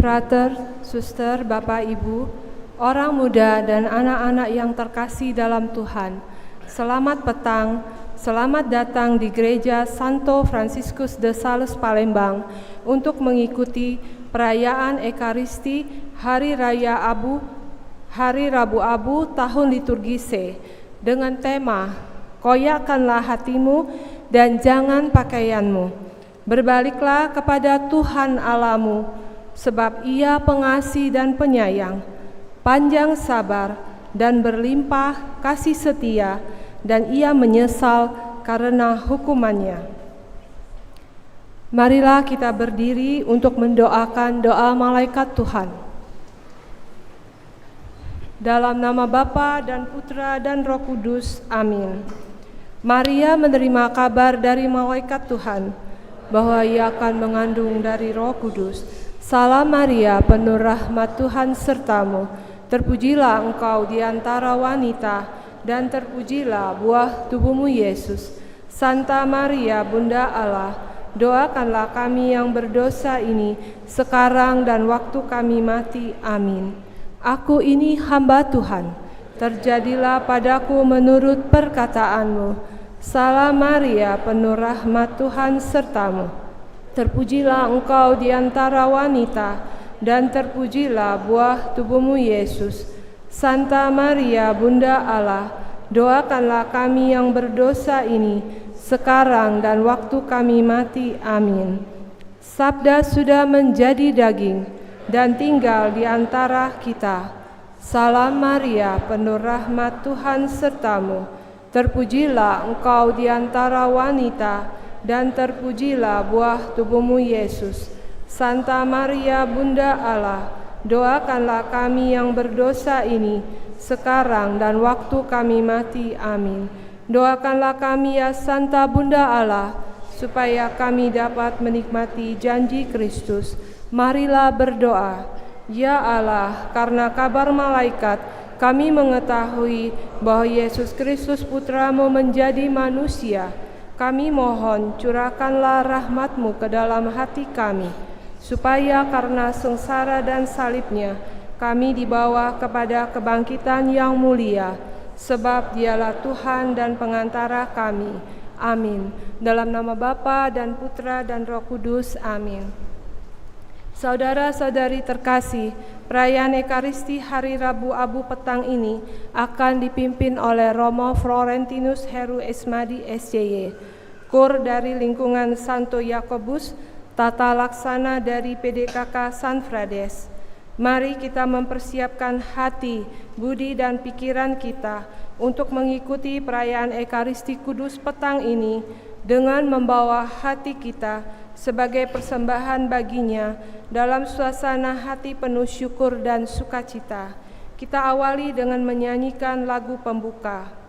Frater, suster, Bapak, Ibu, orang muda dan anak-anak yang terkasih dalam Tuhan, selamat petang, selamat datang di Gereja Santo Franciscus de Sales Palembang untuk mengikuti perayaan Ekaristi Hari Rabu Abu tahun liturgi C dengan tema Koyakkanlah hatimu dan jangan pakaianmu. Berbaliklah kepada Tuhan Allahmu, sebab Ia pengasih dan penyayang, panjang sabar dan berlimpah kasih setia, dan Ia menyesal karena hukumannya. Marilah kita berdiri untuk mendoakan doa malaikat Tuhan. Dalam nama Bapa dan Putra dan Roh Kudus, amin. Maria menerima kabar dari malaikat Tuhan bahwa ia akan mengandung dari Roh Kudus. Salam Maria, penuh rahmat Tuhan sertamu, terpujilah engkau di antara wanita, dan terpujilah buah tubuhmu Yesus. Santa Maria, Bunda Allah, doakanlah kami yang berdosa ini, sekarang dan waktu kami mati. Amin. Aku ini hamba Tuhan, terjadilah padaku menurut perkataanmu. Salam Maria, penuh rahmat Tuhan sertamu, terpujilah engkau di antara wanita, dan terpujilah buah tubuhmu Yesus. Santa Maria, Bunda Allah, doakanlah kami yang berdosa ini, sekarang dan waktu kami mati. Amin. Sabda sudah menjadi daging dan tinggal di antara kita. Salam Maria, penuh rahmat Tuhan sertamu, terpujilah engkau di antara wanita, dan terpujilah buah tubuhmu Yesus. Santa Maria, Bunda Allah, doakanlah kami yang berdosa ini, sekarang dan waktu kami mati. Amin. Doakanlah kami ya Santa Bunda Allah, supaya kami dapat menikmati janji Kristus. Marilah berdoa. Ya Allah, karena kabar malaikat, kami mengetahui bahwa Yesus Kristus Putramu menjadi manusia. Kami mohon curahkanlah rahmat-Mu ke dalam hati kami, supaya karena sengsara dan salibnya, kami dibawa kepada kebangkitan yang mulia, sebab Dialah Tuhan dan pengantara kami. Amin. Dalam nama Bapa dan Putra dan Roh Kudus. Amin. Saudara-saudari terkasih, perayaan Ekaristi Hari Rabu Abu petang ini akan dipimpin oleh Romo Florentinus Heru Esmadi SCY, Kur dari lingkungan Santo Yakobus, tata laksana dari PDKK San Frades. Mari kita mempersiapkan hati, budi, dan pikiran kita untuk mengikuti perayaan Ekaristi Kudus petang ini dengan membawa hati kita sebagai persembahan baginya dalam suasana hati penuh syukur dan sukacita. Kita awali dengan menyanyikan lagu pembuka.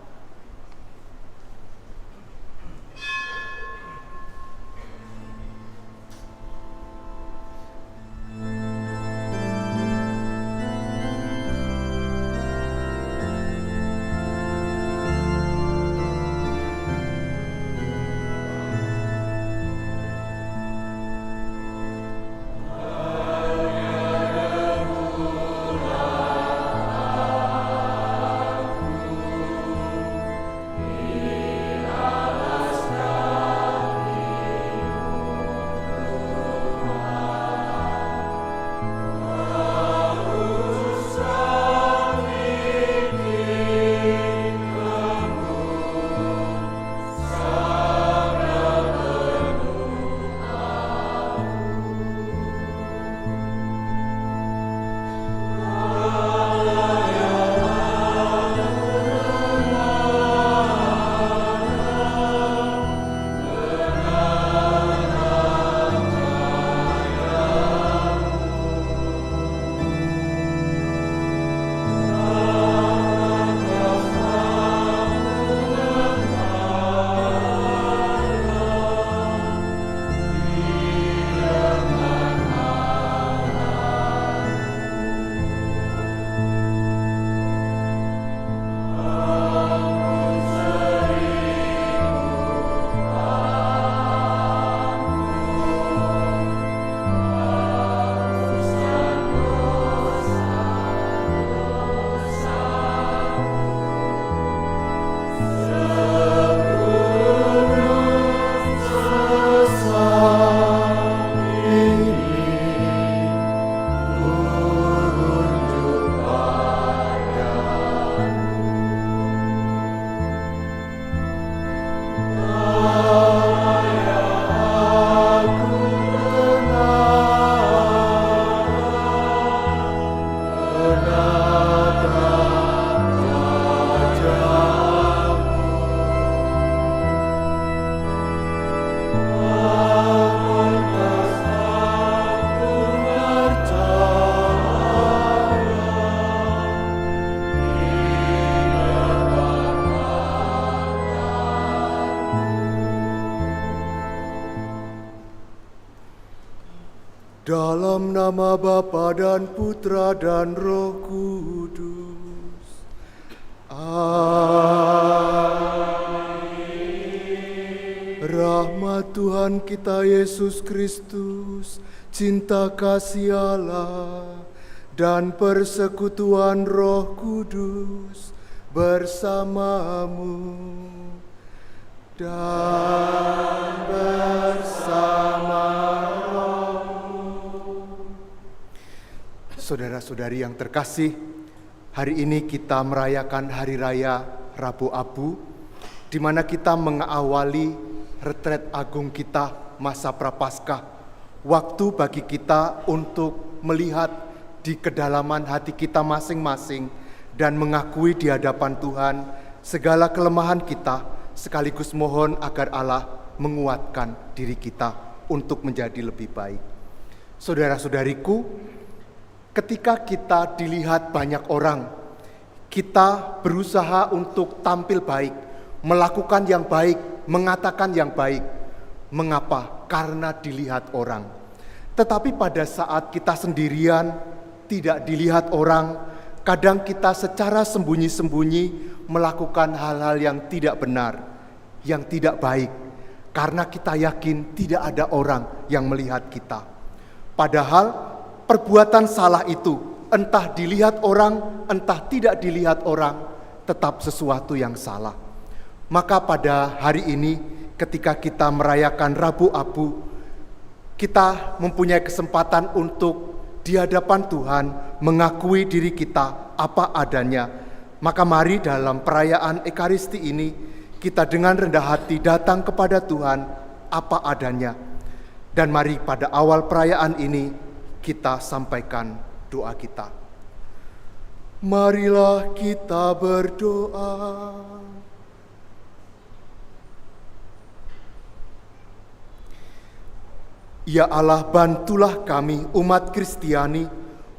Dalam nama Bapa dan Putra dan Roh Kudus. Amin. Rahmat Tuhan kita Yesus Kristus, cinta kasih Allah, dan persekutuan Roh Kudus bersamamu dan bersama rohmu. Saudara-saudari yang terkasih, hari ini kita merayakan Hari Raya Rabu Abu, di mana kita mengawali retret agung kita masa Prapaskah, waktu bagi kita untuk melihat di kedalaman hati kita masing-masing dan mengakui di hadapan Tuhan segala kelemahan kita, sekaligus mohon agar Allah menguatkan diri kita untuk menjadi lebih baik. Saudara-saudariku, ketika kita dilihat banyak orang, kita berusaha untuk tampil baik, melakukan yang baik, mengatakan yang baik. Mengapa? Karena dilihat orang. Tetapi pada saat kita sendirian, tidak dilihat orang, kadang kita secara sembunyi-sembunyi melakukan hal-hal yang tidak benar, yang tidak baik, karena kita yakin tidak ada orang yang melihat kita. Padahal perbuatan salah itu, entah dilihat orang, entah tidak dilihat orang, tetap sesuatu yang salah. Maka pada hari ini, ketika kita merayakan Rabu Abu, kita mempunyai kesempatan untuk di hadapan Tuhan mengakui diri kita apa adanya. Maka mari dalam perayaan Ekaristi ini kita dengan rendah hati datang kepada Tuhan apa adanya. Dan mari pada awal perayaan ini kita sampaikan doa kita. Marilah kita berdoa. Ya Allah, bantulah kami umat Kristiani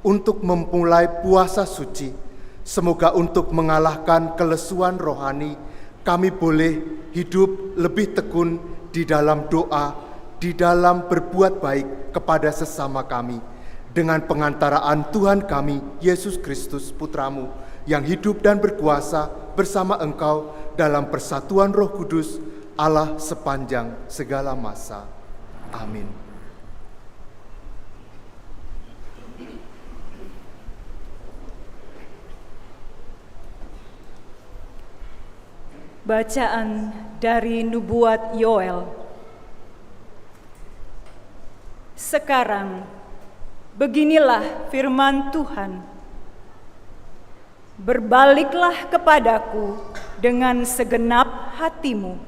untuk memulai puasa suci. Semoga untuk mengalahkan kelesuan rohani, kami boleh hidup lebih tekun di dalam doa, di dalam berbuat baik kepada sesama kami. Dengan pengantaraan Tuhan kami, Yesus Kristus Putramu, yang hidup dan berkuasa bersama Engkau dalam persatuan Roh Kudus, Allah sepanjang segala masa. Amin. Bacaan dari Nubuat Yoel. Sekarang, beginilah firman Tuhan. Berbaliklah kepadaku dengan segenap hatimu,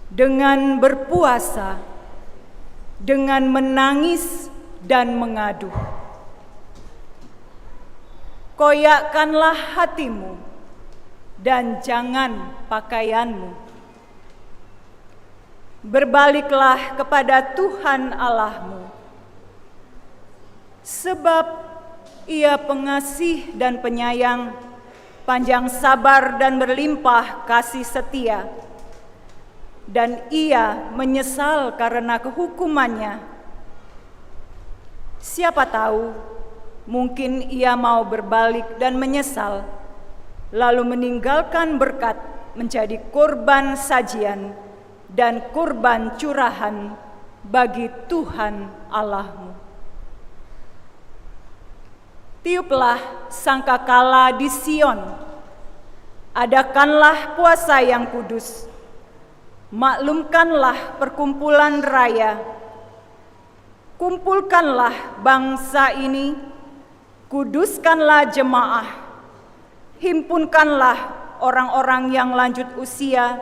dengan berpuasa, dengan menangis dan mengadu. Koyakkanlah hatimu, dan jangan pakaianmu. Berbaliklah kepada Tuhan Allahmu, sebab Ia pengasih dan penyayang, panjang sabar dan berlimpah kasih setia, dan Ia menyesal karena kehukumannya. Siapa tahu, mungkin Ia mau berbalik dan menyesal, lalu meninggalkan berkat menjadi kurban sajian dan kurban curahan bagi Tuhan Allahmu. Tiuplah sangkakala di Sion, adakanlah puasa yang kudus, maklumkanlah perkumpulan raya, kumpulkanlah bangsa ini, kuduskanlah jemaah, himpunkanlah orang-orang yang lanjut usia,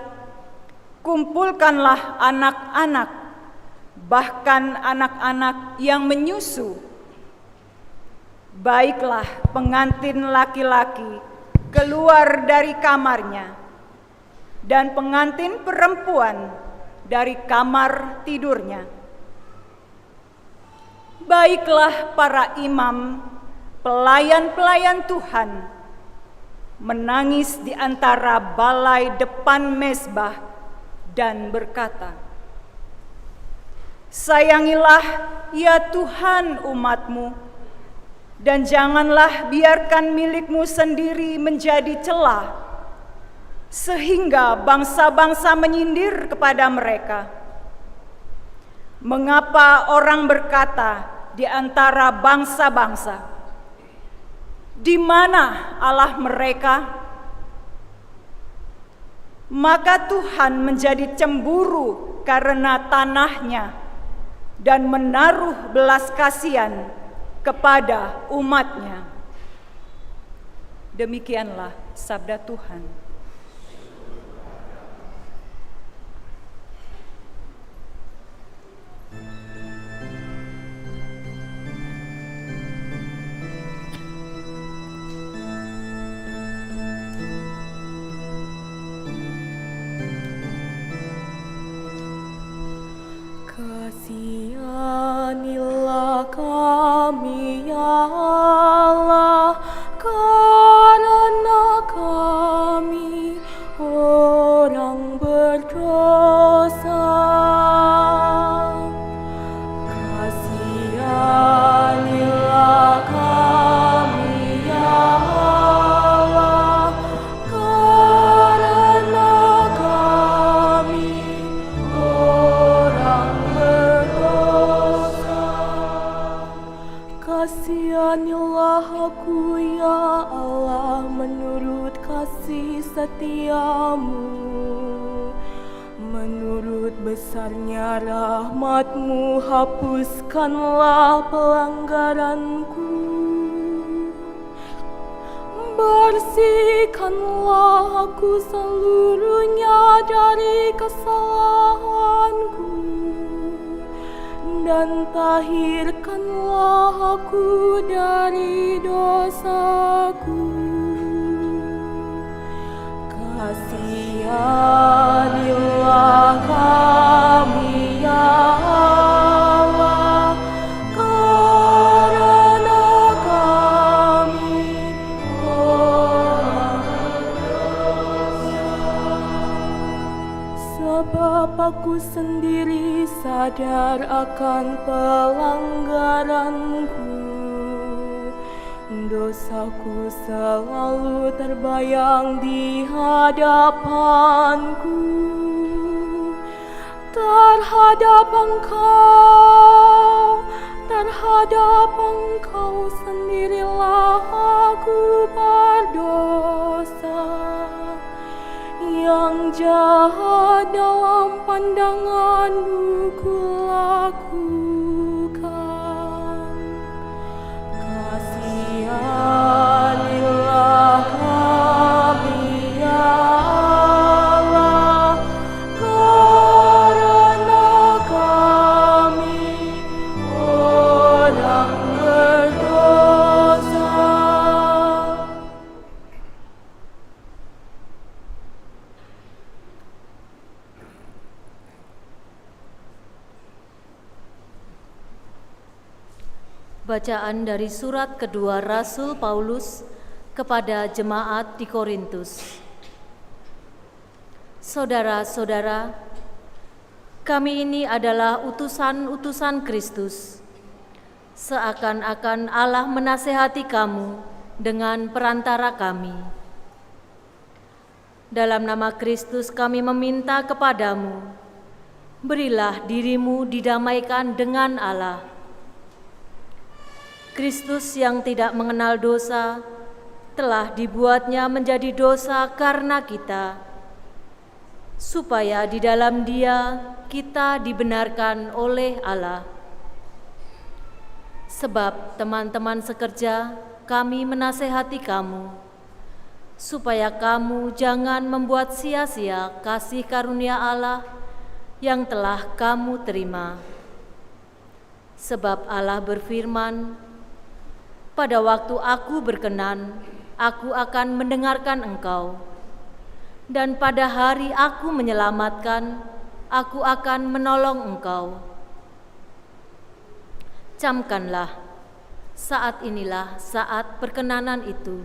kumpulkanlah anak-anak, bahkan anak-anak yang menyusu. Baiklah pengantin laki-laki keluar dari kamarnya, dan pengantin perempuan dari kamar tidurnya. Baiklah para imam, pelayan-pelayan Tuhan, menangis di antara balai depan mezbah dan berkata, Sayangilah ya Tuhan umat-Mu, dan janganlah biarkan milik-Mu sendiri menjadi celah, sehingga bangsa-bangsa menyindir kepada mereka. Mengapa orang berkata di antara bangsa-bangsa, "Di mana Allah mereka?" Maka Tuhan menjadi cemburu karena tanahnya dan menaruh belas kasihan kepada umatnya. Demikianlah sabda Tuhan. Kasihanilah kami ya Allah, karena kami orang berdosa. Kasihanilah kami ya Allah, karena kami orang berdosa. Kasihanilah aku ya Allah, menurut kasih setiamu, menurut besarnya rahmat-Mu, hapuskanlah pelanggaranku. Bersihkanlah aku seluruhnya dari kesalahanku, dan tahirkanlah aku dari dosaku. Kasihanilah kami ya Allah, karena kami orang berdosa. Sebab aku sendiri sadar akan pelanggaranku, dosaku selalu terbayang di hadapanku. Terhadap Engkau sendirilah aku berdosa. Yang jahat dalam pandangan-Mu kulakukan. Kasihanilah kami ya Allah, karena kami orang berdosa. Bacaan dari surat kedua Rasul Paulus kepada jemaat di Korintus. Saudara-saudara, kami ini adalah utusan-utusan Kristus. Seakan-akan Allah menasehati kamu dengan perantara kami. Dalam nama Kristus kami meminta kepadamu, berilah dirimu didamaikan dengan Allah. Kristus yang tidak mengenal dosa telah dibuatnya menjadi dosa karena kita, supaya di dalam Dia kita dibenarkan oleh Allah. Sebab teman-teman sekerja, kami menasehati kamu, supaya kamu jangan membuat sia-sia kasih karunia Allah yang telah kamu terima. Sebab Allah berfirman, "Pada waktu aku berkenan, aku akan mendengarkan engkau. Dan pada hari aku menyelamatkan, aku akan menolong engkau." Camkanlah, saat inilah saat perkenanan itu.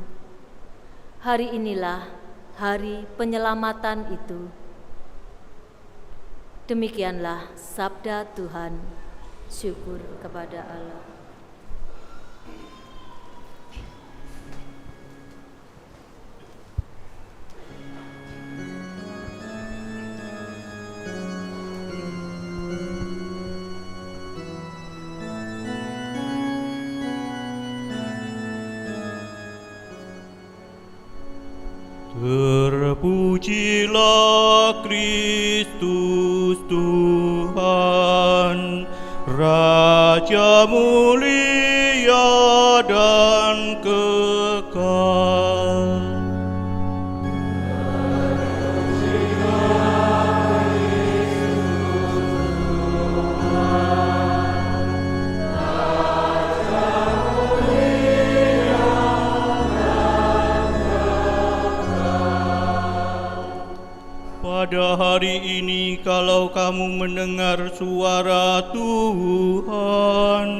Hari inilah hari penyelamatan itu. Demikianlah sabda Tuhan. Syukur kepada Allah. Terpujilah Kristus Tuhan, Raja mulia dan kekal. Pada hari ini kalau kamu mendengar suara Tuhan,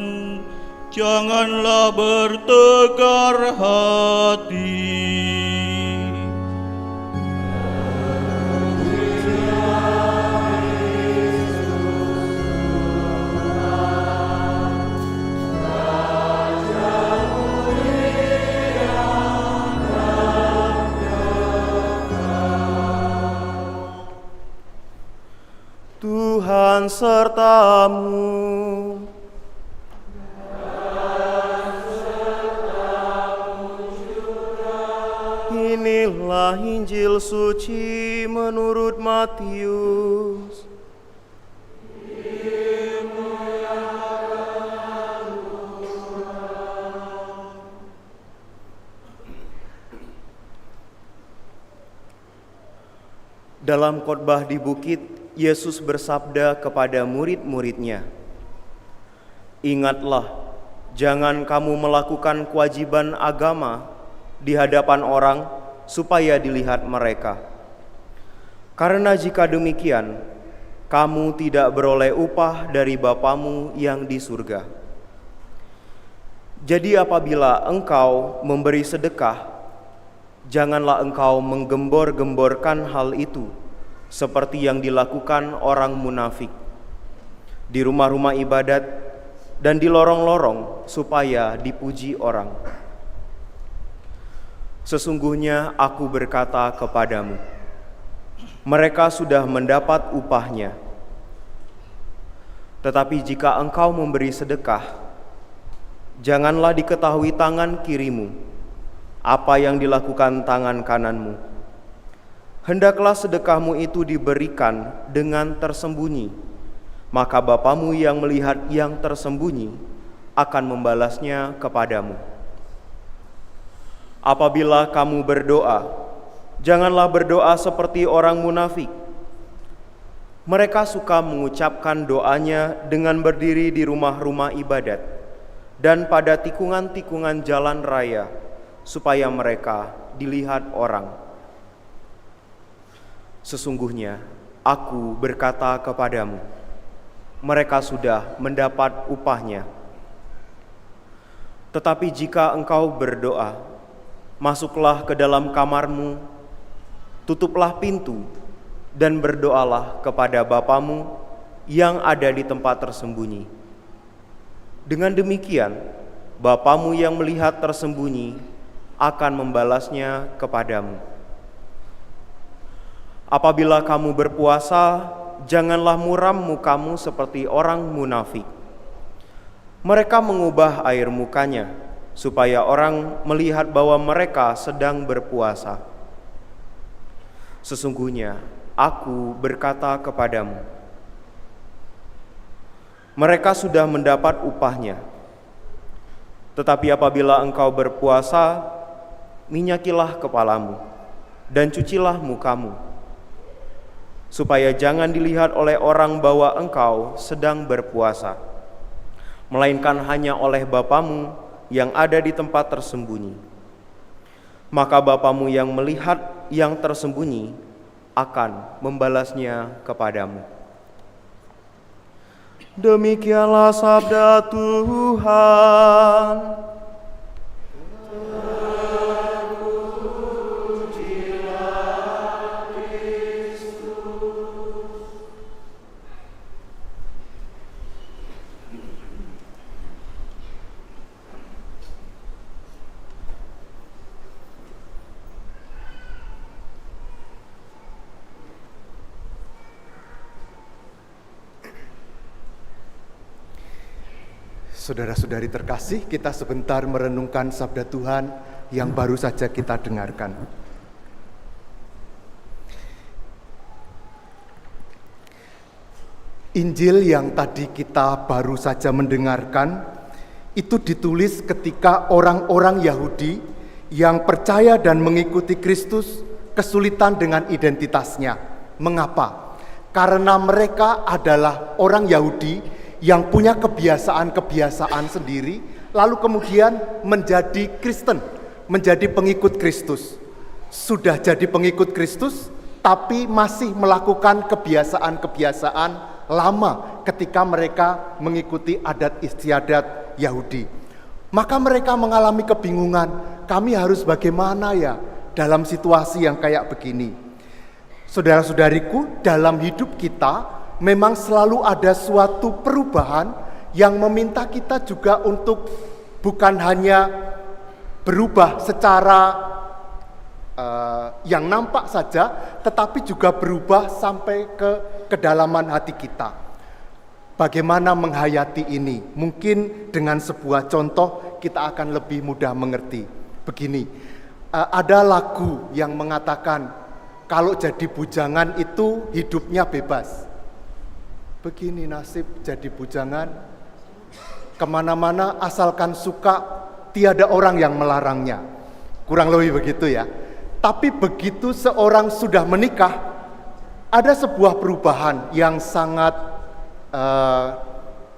janganlah bertegar hati. Tuhan sertamu. Inilah Injil suci menurut Matius. Dalam khotbah di bukit, Yesus bersabda kepada murid-muridnya, "Ingatlah, jangan kamu melakukan kewajiban agama di hadapan orang supaya dilihat mereka. Karena jika demikian, kamu tidak beroleh upah dari Bapamu yang di surga. Jadi apabila engkau memberi sedekah, janganlah engkau menggembor-gemborkan hal itu, seperti yang dilakukan orang munafik di rumah-rumah ibadat dan di lorong-lorong supaya dipuji orang. Sesungguhnya aku berkata kepadamu, mereka sudah mendapat upahnya. Tetapi jika engkau memberi sedekah, janganlah diketahui tangan kirimu apa yang dilakukan tangan kananmu. Hendaklah sedekahmu itu diberikan dengan tersembunyi, maka Bapamu yang melihat yang tersembunyi akan membalasnya kepadamu. Apabila kamu berdoa, janganlah berdoa seperti orang munafik. Mereka suka mengucapkan doanya dengan berdiri di rumah-rumah ibadat dan pada tikungan-tikungan jalan raya, supaya mereka dilihat orang. Sesungguhnya aku berkata kepadamu, mereka sudah mendapat upahnya. Tetapi jika engkau berdoa, masuklah ke dalam kamarmu, tutuplah pintu, dan berdoalah kepada Bapamu yang ada di tempat tersembunyi. Dengan demikian, Bapamu yang melihat tersembunyi akan membalasnya kepadamu. Apabila kamu berpuasa, janganlah muram mukamu seperti orang munafik. Mereka mengubah air mukanya, supaya orang melihat bahwa mereka sedang berpuasa. Sesungguhnya, aku berkata kepadamu, mereka sudah mendapat upahnya. Tetapi apabila engkau berpuasa, minyakilah kepalamu, dan cucilah mukamu, supaya jangan dilihat oleh orang bahwa engkau sedang berpuasa, melainkan hanya oleh Bapamu yang ada di tempat tersembunyi. Maka Bapamu yang melihat yang tersembunyi akan membalasnya kepadamu." Demikianlah sabda Tuhan. Saudara-saudari terkasih, kita sebentar merenungkan sabda Tuhan yang baru saja kita dengarkan. Injil yang tadi kita baru saja mendengarkan itu ditulis ketika orang-orang Yahudi yang percaya dan mengikuti Kristus kesulitan dengan identitasnya. Mengapa? Karena mereka adalah orang Yahudi yang punya kebiasaan-kebiasaan sendiri, lalu kemudian menjadi Kristen, menjadi pengikut Kristus. Sudah jadi pengikut Kristus, tapi masih melakukan kebiasaan-kebiasaan lama ketika mereka mengikuti adat istiadat Yahudi. Maka mereka mengalami kebingungan, kami harus bagaimana ya dalam situasi yang kayak begini. Saudara-saudariku, dalam hidup kita memang selalu ada suatu perubahan yang meminta kita juga untuk bukan hanya berubah secara yang nampak saja, tetapi juga berubah sampai ke kedalaman hati kita. Bagaimana menghayati ini? Mungkin dengan sebuah contoh kita akan lebih mudah mengerti. Begini, ada lagu yang mengatakan kalau jadi bujangan itu hidupnya bebas. Begini nasib jadi bujangan, kemana-mana asalkan suka, tiada orang yang melarangnya. Kurang lebih begitu ya. Tapi begitu seorang sudah menikah, ada sebuah perubahan yang sangat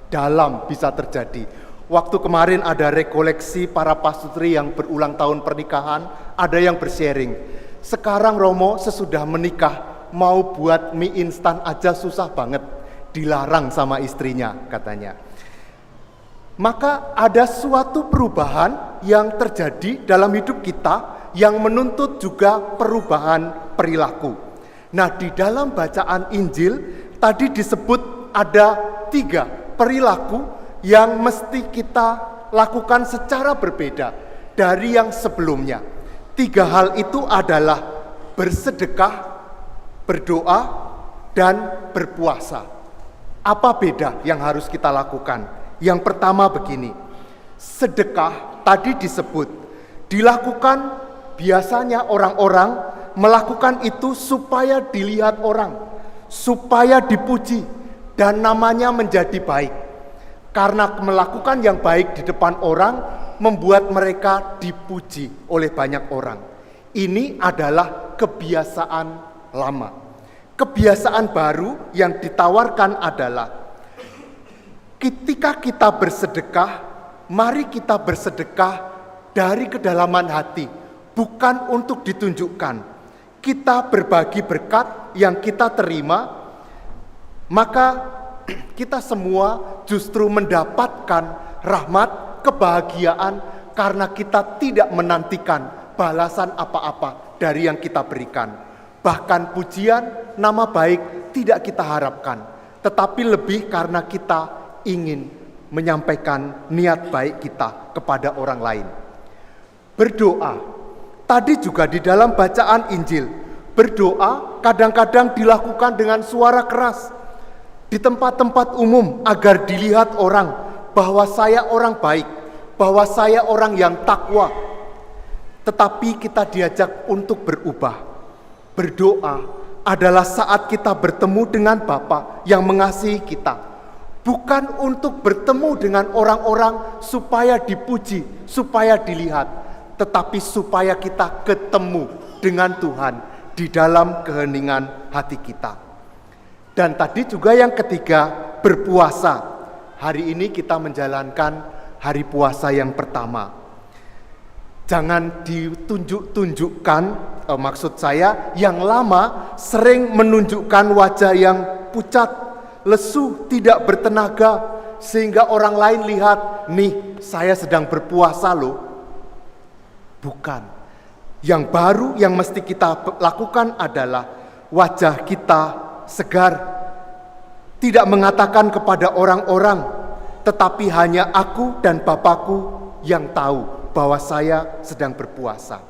dalam bisa terjadi. Waktu kemarin ada rekoleksi para pasutri yang berulang tahun pernikahan, ada yang bersharing. Sekarang Romo sesudah menikah, mau buat mie instan aja susah banget. Dilarang sama istrinya katanya. Maka ada suatu perubahan yang terjadi dalam hidup kita yang menuntut juga perubahan perilaku. Nah, di dalam bacaan Injil tadi disebut ada 3 perilaku yang mesti kita lakukan secara berbeda dari yang sebelumnya. 3 hal itu adalah bersedekah, berdoa, dan berpuasa. Apa beda yang harus kita lakukan? Yang pertama begini, sedekah tadi disebut, dilakukan biasanya orang-orang melakukan itu supaya dilihat orang, supaya dipuji, dan namanya menjadi baik. Karena melakukan yang baik di depan orang, membuat mereka dipuji oleh banyak orang. Ini adalah kebiasaan lama. Kebiasaan baru yang ditawarkan adalah ketika kita bersedekah, mari kita bersedekah dari kedalaman hati, bukan untuk ditunjukkan. Kita berbagi berkat yang kita terima, maka kita semua justru mendapatkan rahmat, kebahagiaan karena kita tidak menantikan balasan apa-apa dari yang kita berikan. Bahkan pujian, nama baik tidak kita harapkan, tetapi lebih karena kita ingin menyampaikan niat baik kita kepada orang lain. Berdoa, tadi juga di dalam bacaan Injil, berdoa kadang-kadang dilakukan dengan suara keras di tempat-tempat umum agar dilihat orang bahwa saya orang baik, bahwa saya orang yang takwa. Tetapi kita diajak untuk berubah. Berdoa adalah saat kita bertemu dengan Bapa yang mengasihi kita. Bukan untuk bertemu dengan orang-orang supaya dipuji, supaya dilihat, tetapi supaya kita ketemu dengan Tuhan di dalam keheningan hati kita. Dan tadi juga yang ketiga, berpuasa. Hari ini kita menjalankan hari puasa yang pertama. Jangan ditunjuk-tunjukkan, maksud saya yang lama sering menunjukkan wajah yang pucat, lesu, tidak bertenaga, sehingga orang lain lihat, nih saya sedang berpuasa loh. Bukan. Yang baru yang mesti kita lakukan adalah wajah kita segar, tidak mengatakan kepada orang-orang, tetapi hanya aku dan Bapakku yang tahu bahwa saya sedang berpuasa.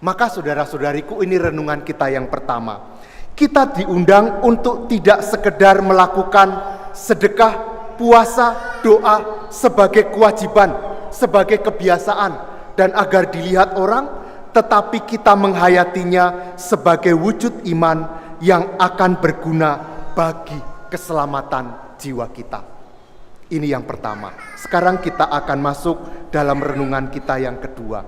Maka saudara-saudariku, ini renungan kita yang pertama. Kita diundang untuk tidak sekedar melakukan sedekah, puasa, doa sebagai kewajiban, sebagai kebiasaan, dan agar dilihat orang, tetapi kita menghayatinya sebagai wujud iman yang akan berguna bagi keselamatan jiwa kita. Ini yang pertama. Sekarang kita akan masuk dalam renungan kita yang kedua.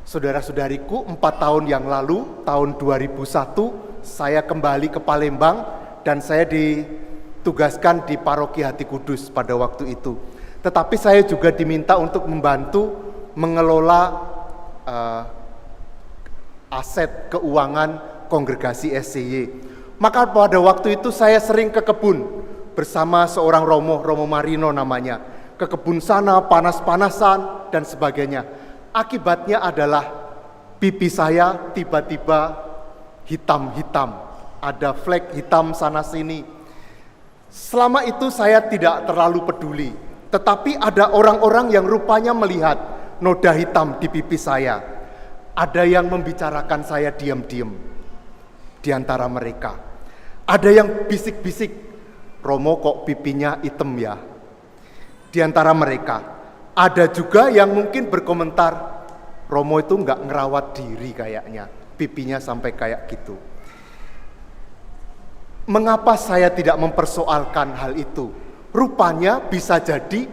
Saudara-saudariku, 4 tahun yang lalu, tahun 2001, saya kembali ke Palembang dan saya ditugaskan di Paroki Hati Kudus pada waktu itu. Tetapi saya juga diminta untuk membantu mengelola aset keuangan kongregasi SCY. Maka pada waktu itu saya sering ke kebun bersama seorang Romo Marino namanya. Ke kebun sana, panas-panasan dan sebagainya. Akibatnya adalah pipi saya tiba-tiba hitam-hitam. Ada flek hitam sana-sini. Selama itu saya tidak terlalu peduli. Tetapi ada orang-orang yang rupanya melihat noda hitam di pipi saya. Ada yang membicarakan saya diam-diam di antara mereka. Ada yang bisik-bisik, Romo kok pipinya hitam ya? Di antara mereka. Ada juga yang mungkin berkomentar, Romo itu nggak ngerawat diri kayaknya, pipinya sampai kayak gitu. Mengapa saya tidak mempersoalkan hal itu? Rupanya bisa jadi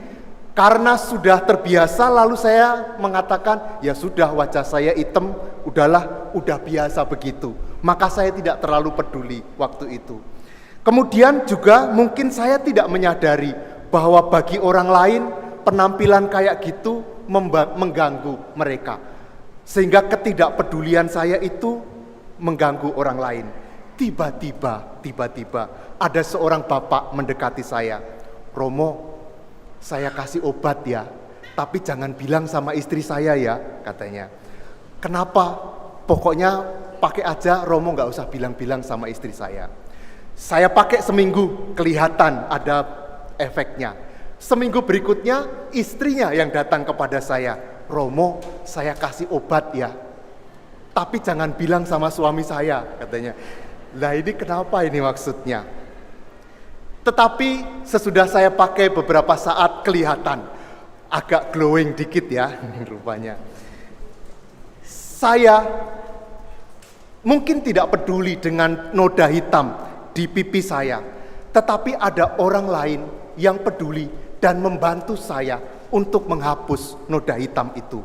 karena sudah terbiasa, lalu saya mengatakan, ya sudah wajah saya hitam, udahlah, udah biasa begitu. Maka saya tidak terlalu peduli waktu itu. Kemudian juga mungkin saya tidak menyadari bahwa bagi orang lain penampilan kayak gitu mengganggu mereka. Sehingga ketidakpedulian saya itu mengganggu orang lain. Tiba-tiba ada seorang bapak mendekati saya. Romo, saya kasih obat ya, tapi jangan bilang sama istri saya ya, katanya. Kenapa? Pokoknya pakai aja, Romo gak usah bilang-bilang sama istri saya. Saya pakai seminggu, kelihatan ada efeknya. Seminggu berikutnya, istrinya yang datang kepada saya. Romo, saya kasih obat ya, tapi jangan bilang sama suami saya, katanya. Lah ini kenapa ini maksudnya? Tetapi sesudah saya pakai beberapa saat kelihatan agak glowing dikit ya rupanya. Saya mungkin tidak peduli dengan noda hitam di pipi saya, tetapi ada orang lain yang peduli dan membantu saya untuk menghapus noda hitam itu.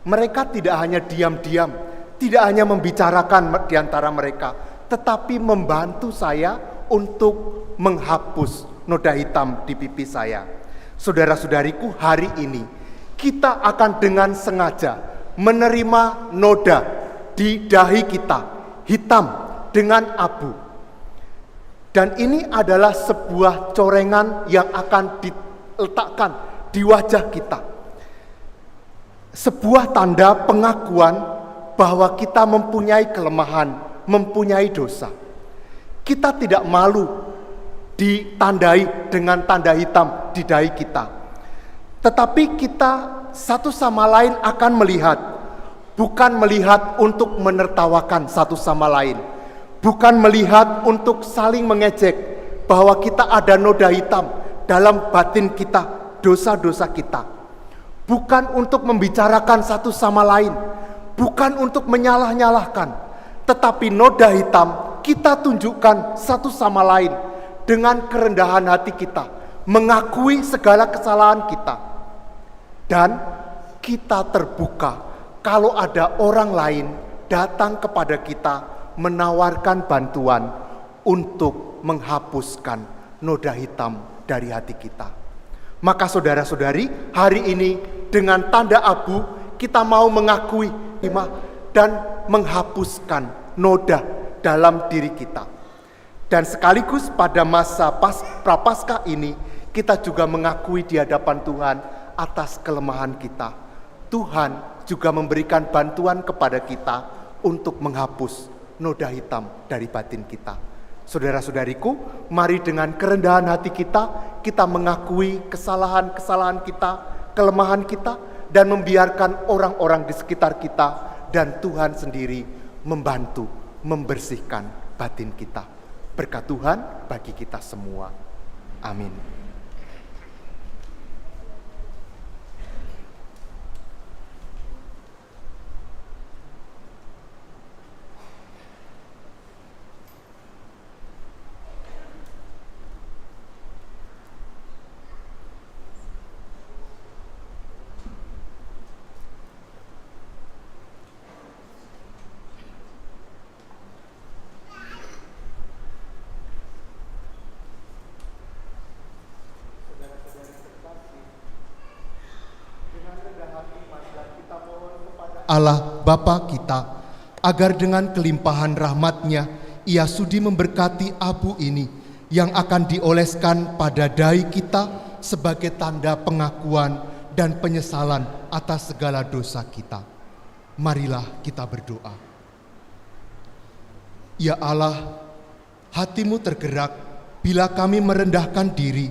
Mereka tidak hanya diam-diam, tidak hanya membicarakan di antara mereka, tetapi membantu saya untuk menghapus noda hitam di pipi saya. Saudara-saudariku, hari ini kita akan dengan sengaja menerima noda di dahi kita, hitam dengan abu. Dan ini adalah sebuah corengan yang akan diletakkan di wajah kita. Sebuah tanda pengakuan bahwa kita mempunyai kelemahan, mempunyai dosa. Kita tidak malu ditandai dengan tanda hitam di dahi kita. Tetapi kita satu sama lain akan melihat, bukan melihat untuk menertawakan satu sama lain, bukan melihat untuk saling mengejek bahwa kita ada noda hitam dalam batin kita, dosa-dosa kita. Bukan untuk membicarakan satu sama lain, bukan untuk menyalah-nyalahkan, tetapi noda hitam kita tunjukkan satu sama lain dengan kerendahan hati kita, mengakui segala kesalahan kita. Dan kita terbuka kalau ada orang lain datang kepada kita menawarkan bantuan untuk menghapuskan noda hitam dari hati kita. Maka saudara-saudari, hari ini dengan tanda abu kita mau mengakui dan menghapuskan noda dalam diri kita. Dan sekaligus pada masa Prapaskah ini kita juga mengakui di hadapan Tuhan atas kelemahan kita. Tuhan juga memberikan bantuan kepada kita untuk menghapus noda hitam dari batin kita. Saudara-saudariku, mari dengan kerendahan hati kita mengakui kesalahan-kesalahan kita, kelemahan kita, dan membiarkan orang-orang di sekitar kita dan Tuhan sendiri membantu, membersihkan batin kita. Berkat Tuhan bagi kita semua. Amin. Allah Bapa kita, agar dengan kelimpahan rahmat-Nya Ia sudi memberkati abu ini yang akan dioleskan pada dahi kita sebagai tanda pengakuan dan penyesalan atas segala dosa kita. Marilah kita berdoa. Ya Allah, hati-Mu tergerak bila kami merendahkan diri,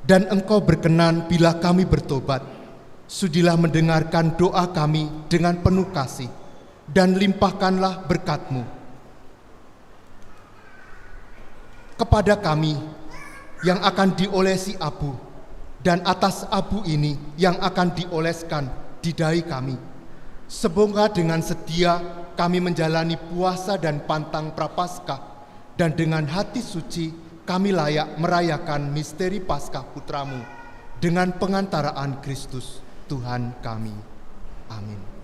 dan Engkau berkenan bila kami bertobat. Sudilah mendengarkan doa kami dengan penuh kasih, dan limpahkanlah berkat-Mu kepada kami yang akan diolesi abu, dan atas abu ini yang akan dioleskan di dahi kami. Semoga dengan setia kami menjalani puasa dan pantang prapaskah, dan dengan hati suci kami layak merayakan misteri Paskah Putra-Mu dengan pengantaraan Kristus Tuhan kami. Amin.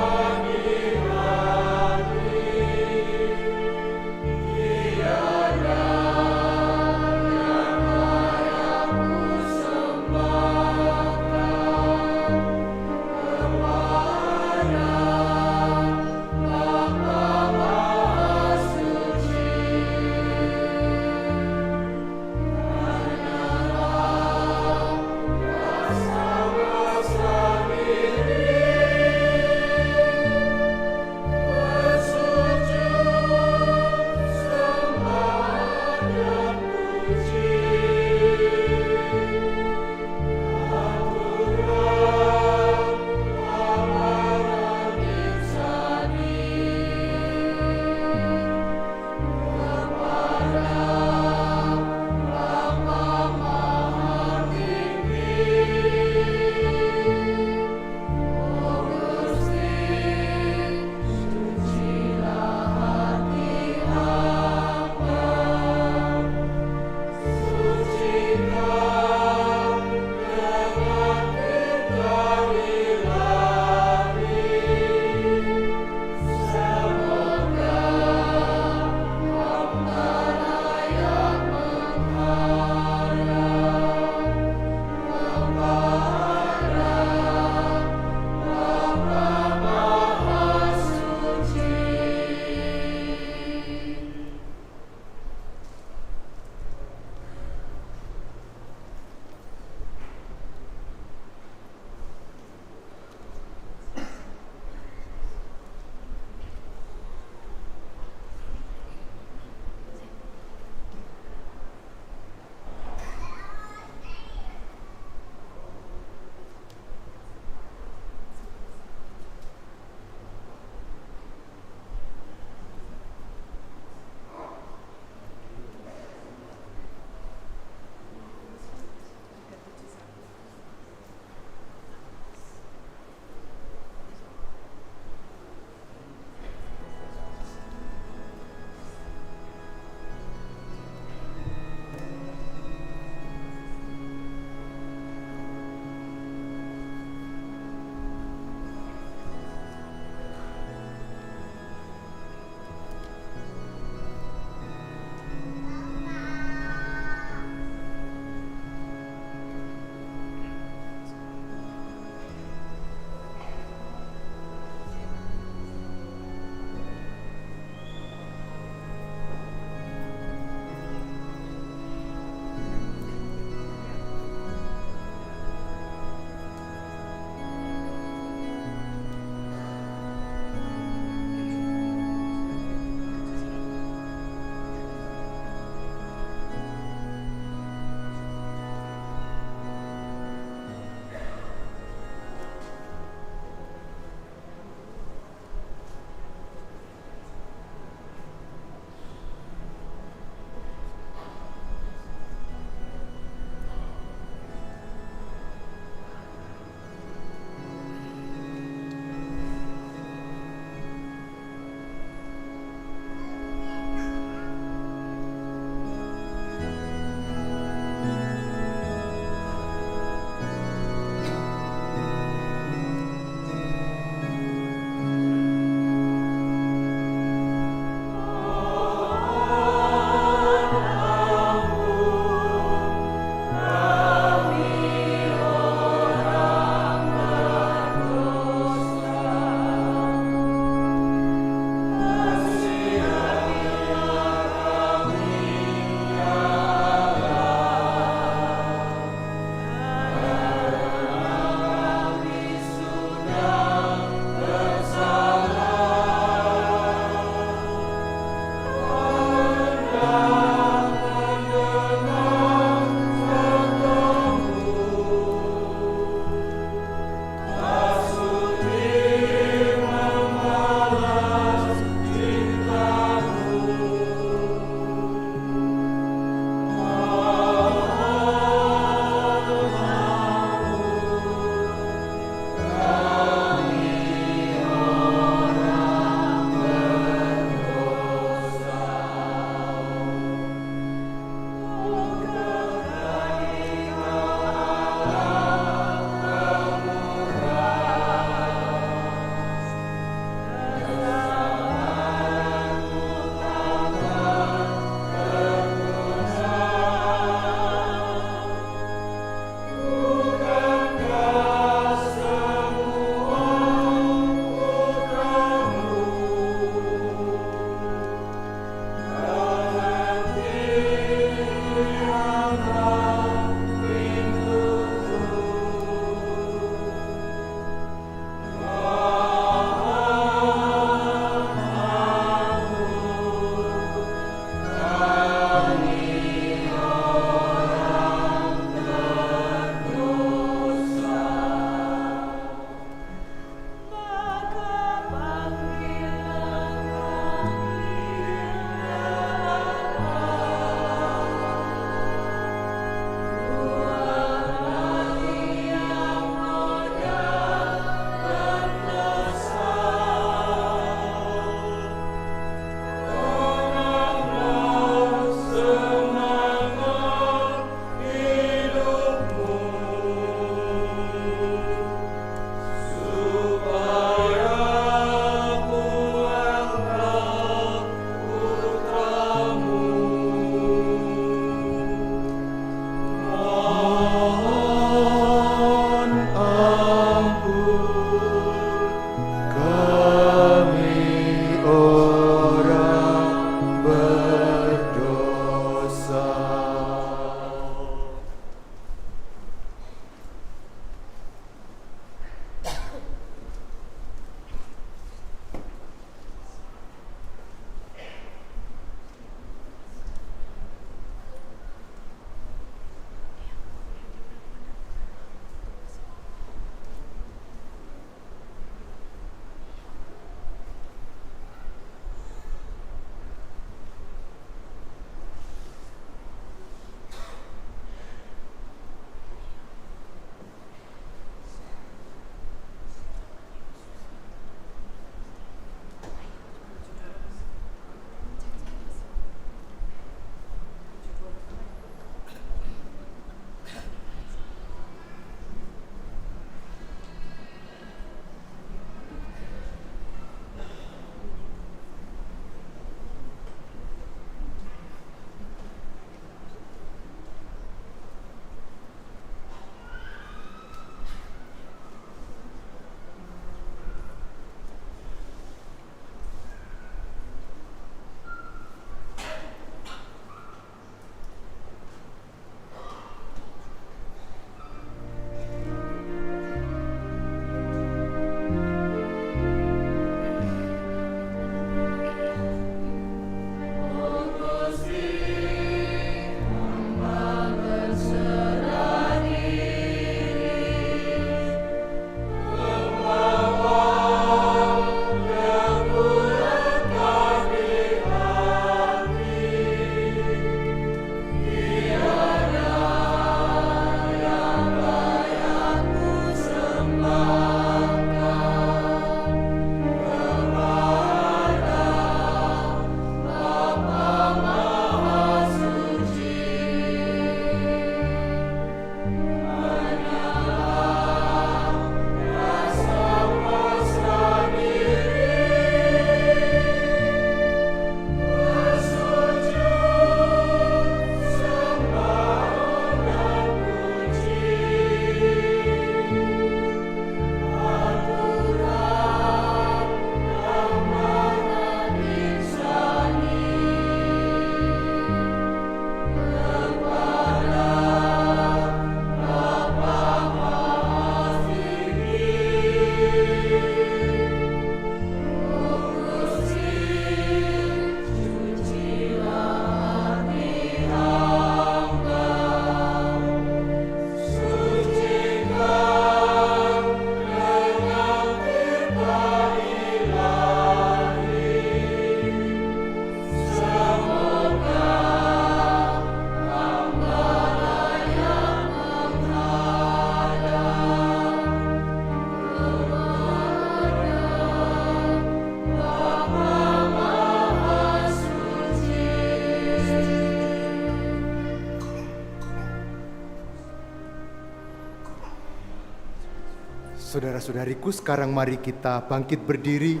Saudara-saudariku, sekarang mari kita bangkit berdiri,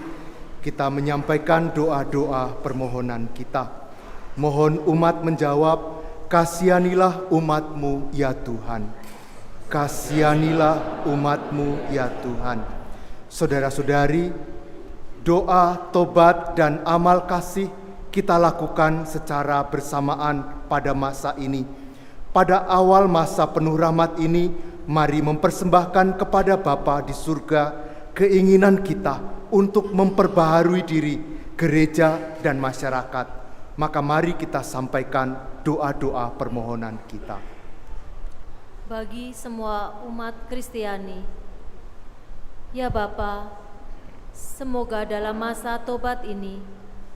kita menyampaikan doa-doa permohonan kita. Mohon umat menjawab, kasihanilah umat-Mu ya Tuhan. Kasihanilah umat-Mu ya Tuhan. Saudara-saudari, doa, tobat, dan amal kasih kita lakukan secara bersamaan pada masa ini. Pada awal masa penuh rahmat ini, mari mempersembahkan kepada Bapa di surga keinginan kita untuk memperbaharui diri, gereja, dan masyarakat. Maka mari kita sampaikan doa-doa permohonan kita. Bagi semua umat Kristiani, ya Bapa, semoga dalam masa tobat ini,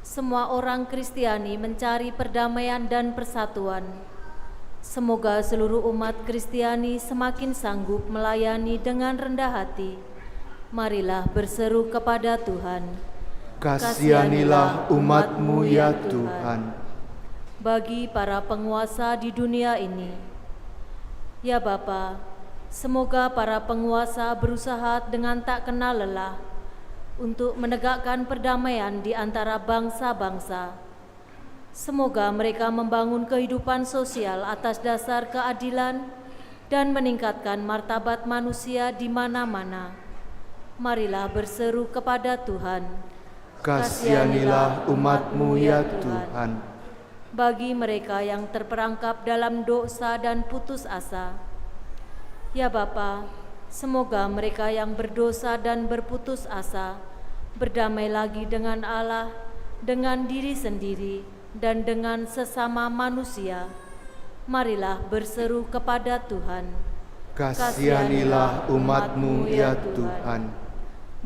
semua orang Kristiani mencari perdamaian dan persatuan. Semoga seluruh umat Kristiani semakin sanggup melayani dengan rendah hati. Marilah berseru kepada Tuhan. Kasihanilah umat-Mu ya Tuhan. Bagi para penguasa di dunia ini, ya Bapa, semoga para penguasa berusaha dengan tak kenal lelah untuk menegakkan perdamaian di antara bangsa-bangsa. Semoga mereka membangun kehidupan sosial atas dasar keadilan dan meningkatkan martabat manusia di mana-mana. Marilah berseru kepada Tuhan. Kasihanilah umat-Mu ya Tuhan. Bagi mereka yang terperangkap dalam dosa dan putus asa, ya Bapa, semoga mereka yang berdosa dan berputus asa berdamai lagi dengan Allah, dengan diri sendiri, dan dengan sesama manusia. Marilah berseru kepada Tuhan. Kasihanilah umat-Mu ya Tuhan.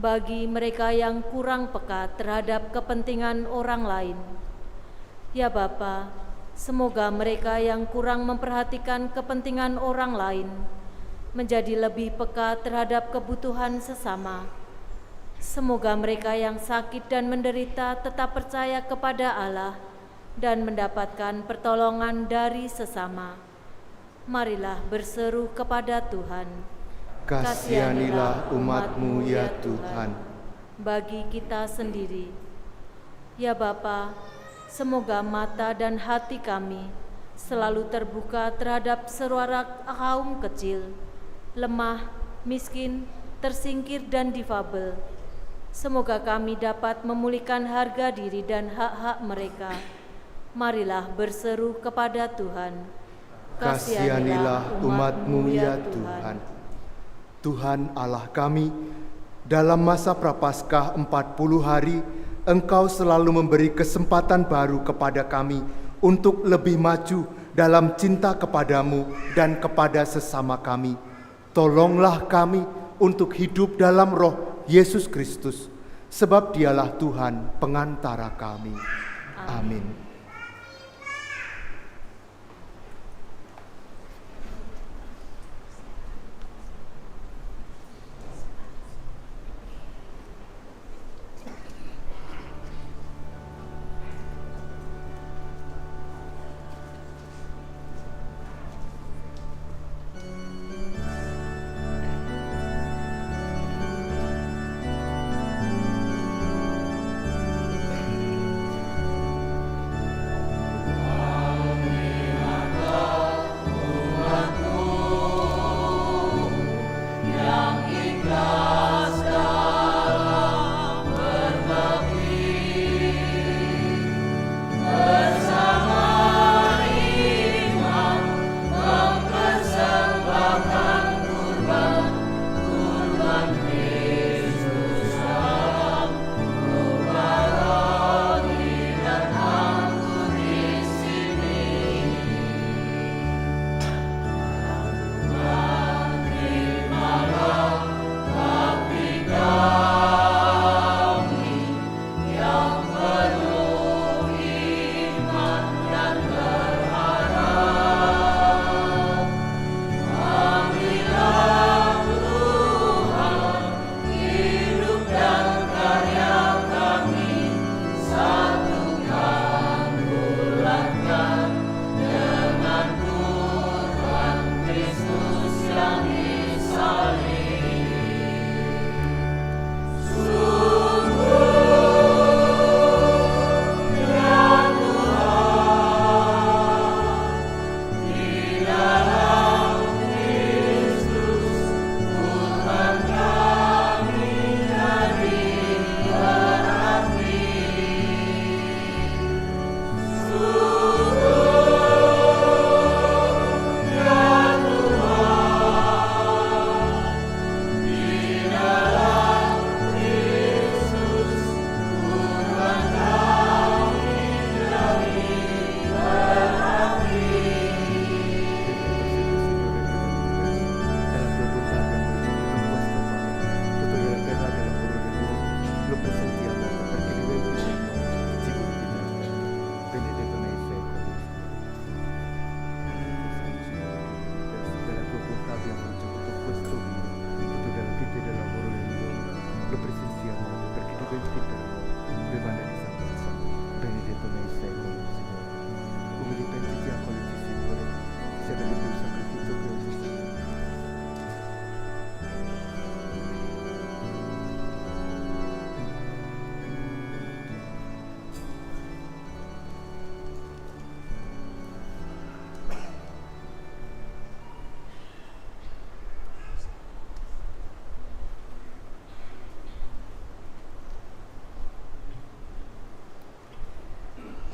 Bagi mereka yang kurang peka terhadap kepentingan orang lain, ya Bapa, semoga mereka yang kurang memperhatikan kepentingan orang lain menjadi lebih peka terhadap kebutuhan sesama. Semoga mereka yang sakit dan menderita tetap percaya kepada Allah dan mendapatkan pertolongan dari sesama. Marilah berseru kepada Tuhan. Kasihanilah umat-Mu ya Tuhan. Bagi kita sendiri, ya Bapa, semoga mata dan hati kami selalu terbuka terhadap suara kaum kecil, lemah, miskin, tersingkir, dan difabel. Semoga kami dapat memulihkan harga diri dan hak-hak mereka. Marilah berseru kepada Tuhan. Kasihanilah umat-Mu ya Tuhan. Tuhan Allah kami, dalam masa Prapaskah 40 hari, Engkau selalu memberi kesempatan baru kepada kami untuk lebih maju dalam cinta kepadamu dan kepada sesama kami. Tolonglah kami untuk hidup dalam roh Yesus Kristus, sebab Dialah Tuhan pengantara kami. Amin.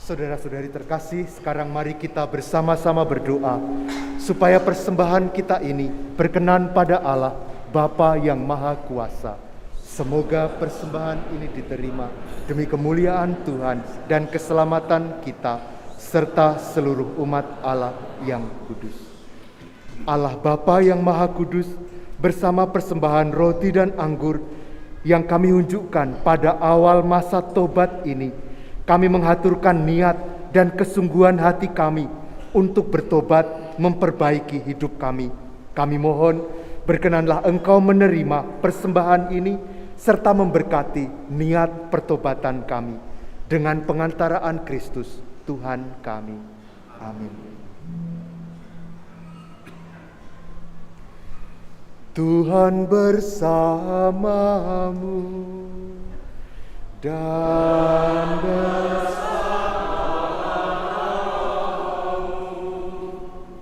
Saudara-saudari terkasih, sekarang mari kita bersama-sama berdoa supaya persembahan kita ini berkenan pada Allah, Bapa yang Maha Kuasa. Semoga persembahan ini diterima demi kemuliaan Tuhan dan keselamatan kita, serta seluruh umat Allah yang kudus. Allah Bapa yang Maha Kudus, bersama persembahan roti dan anggur yang kami unjukkan pada awal masa tobat ini, kami menghaturkan niat dan kesungguhan hati kami untuk bertobat memperbaiki hidup kami. Kami mohon berkenanlah Engkau menerima persembahan ini serta memberkati niat pertobatan kami dengan pengantaraan Kristus Tuhan kami. Amin. Tuhan bersamamu dan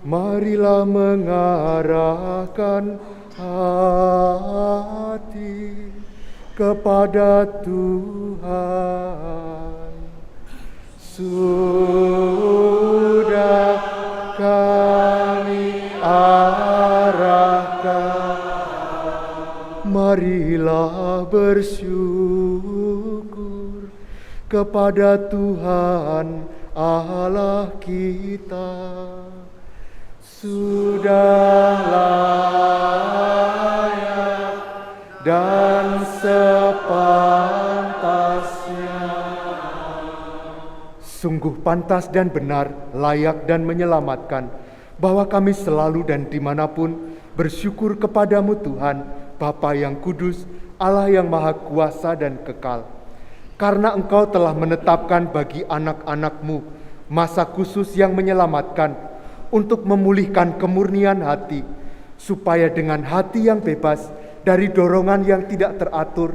marilah mengarahkan hati kepada Tuhan. Sudah kami arahkan, marilah bersyukur kepada Tuhan Allah kita. Sudah layak dan sepantasnya. Sungguh pantas dan benar, layak dan menyelamatkan, bahwa kami selalu dan dimanapun bersyukur kepadamu Tuhan, Bapa yang kudus, Allah yang Maha Kuasa dan kekal. Karena Engkau telah menetapkan bagi anak-anak-Mu masa khusus yang menyelamatkan, untuk memulihkan kemurnian hati, supaya dengan hati yang bebas dari dorongan yang tidak teratur,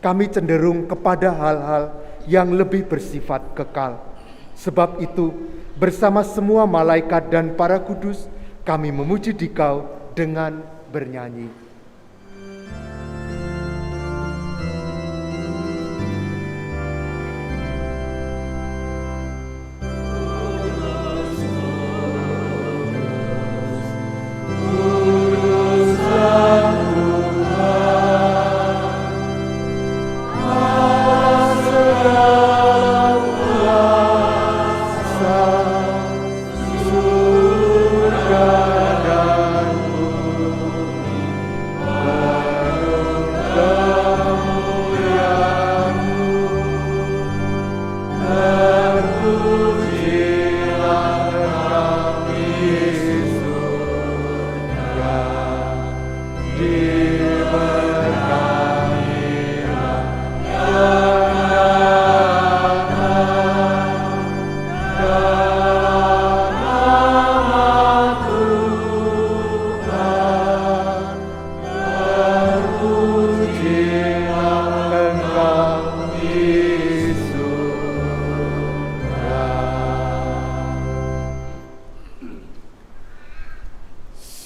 kami cenderung kepada hal-hal yang lebih bersifat kekal. Sebab itu, bersama semua malaikat dan para kudus, kami memuji Dikau dengan bernyanyi.